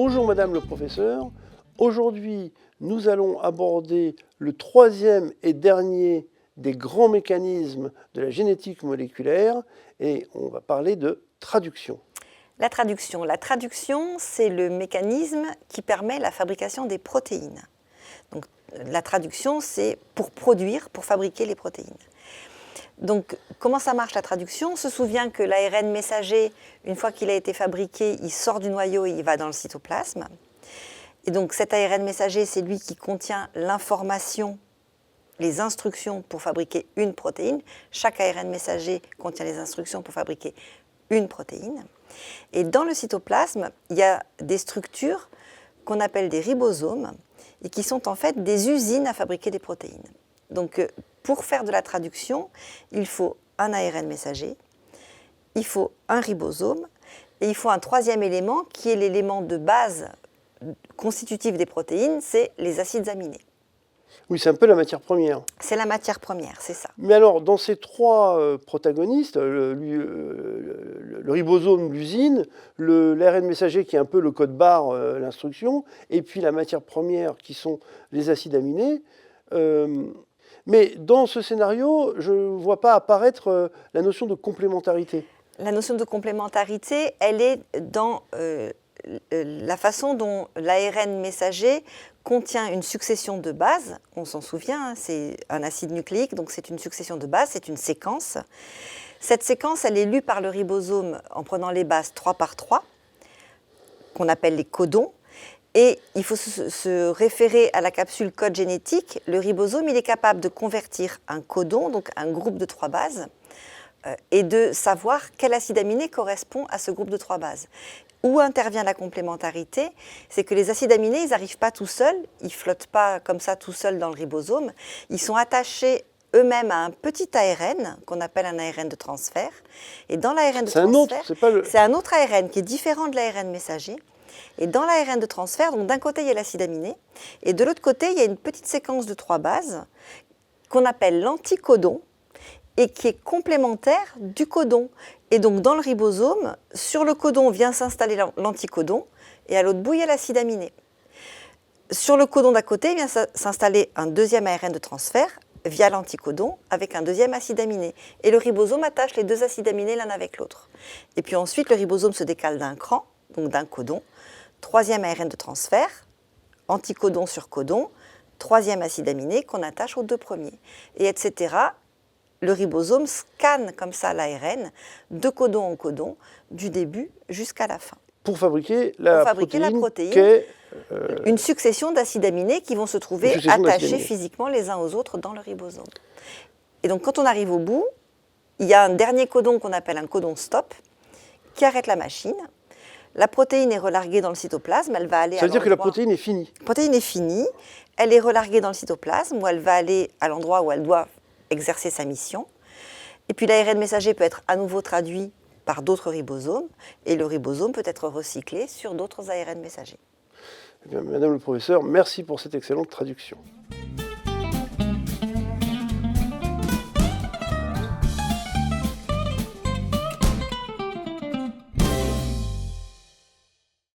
Bonjour Madame le professeur. Aujourd'hui, nous allons aborder le troisième et dernier des grands mécanismes de la génétique moléculaire et on va parler de traduction. La traduction, c'est le mécanisme qui permet la fabrication des protéines. Donc, la traduction, c'est pour fabriquer les protéines. Donc, comment ça marche la traduction? On se souvient que l'ARN messager, une fois qu'il a été fabriqué, il sort du noyau et il va dans le cytoplasme. Et donc, cet ARN messager, c'est lui qui contient l'information, les instructions pour fabriquer une protéine. Chaque ARN messager contient les instructions pour fabriquer une protéine. Et dans le cytoplasme, il y a des structures qu'on appelle des ribosomes et qui sont en fait des usines à fabriquer des protéines. Donc, pour faire de la traduction, il faut un ARN messager, il faut un ribosome et il faut un troisième élément qui est l'élément de base constitutif des protéines, c'est les acides aminés. Oui, c'est un peu la matière première. C'est la matière première, c'est ça. Mais alors, dans ces trois protagonistes, le ribosome, l'usine, l'ARN messager qui est un peu le code barre, l'instruction, et puis la matière première qui sont les acides aminés, mais dans ce scénario, je ne vois pas apparaître la notion de complémentarité. La notion de complémentarité, elle est dans la façon dont l'ARN messager contient une succession de bases. On s'en souvient, hein, c'est un acide nucléique, donc c'est une succession de bases, c'est une séquence. Cette séquence, elle est lue par le ribosome en prenant les bases 3 par 3, qu'on appelle les codons. Et il faut se référer à la capsule code génétique. Le ribosome, il est capable de convertir un codon, donc un groupe de 3 bases, et de savoir quel acide aminé correspond à ce groupe de 3 bases. Où intervient la complémentarité? C'est que les acides aminés, ils n'arrivent pas tout seuls, ils ne flottent pas comme ça tout seuls dans le ribosome. Ils sont attachés eux-mêmes à un petit ARN qu'on appelle un ARN de transfert. Et dans l'ARN de transfert, c'est un autre ARN qui est différent de l'ARN messager. Et dans l'ARN de transfert, donc d'un côté, il y a l'acide aminé, et de l'autre côté, il y a une petite séquence de 3 bases qu'on appelle l'anticodon, et qui est complémentaire du codon. Et donc, dans le ribosome, sur le codon vient s'installer l'anticodon, et à l'autre bout, il y a l'acide aminé. Sur le codon d'à côté, vient s'installer un deuxième ARN de transfert, via l'anticodon, avec un deuxième acide aminé. Et le ribosome attache les deux acides aminés l'un avec l'autre. Et puis ensuite, le ribosome se décale d'un cran, donc d'un codon, troisième ARN de transfert, anticodon sur codon, troisième acide aminé qu'on attache aux deux premiers, et etc. Le ribosome scanne comme ça l'ARN de codon en codon, du début jusqu'à la fin. Pour fabriquer la protéine une succession d'acides aminés qui vont se trouver attachés physiquement les uns aux autres dans le ribosome. Et donc quand on arrive au bout, il y a un dernier codon qu'on appelle un codon stop, qui arrête la machine. La protéine est relarguée dans le cytoplasme, elle va aller Ça veut dire que la protéine est finie. La protéine est finie, elle est relarguée dans le cytoplasme où elle va aller à l'endroit où elle doit exercer sa mission. Et puis l'ARN messager peut être à nouveau traduit par d'autres ribosomes et le ribosome peut être recyclé sur d'autres ARN messagers. Eh bien, Madame le professeur, merci pour cette excellente traduction.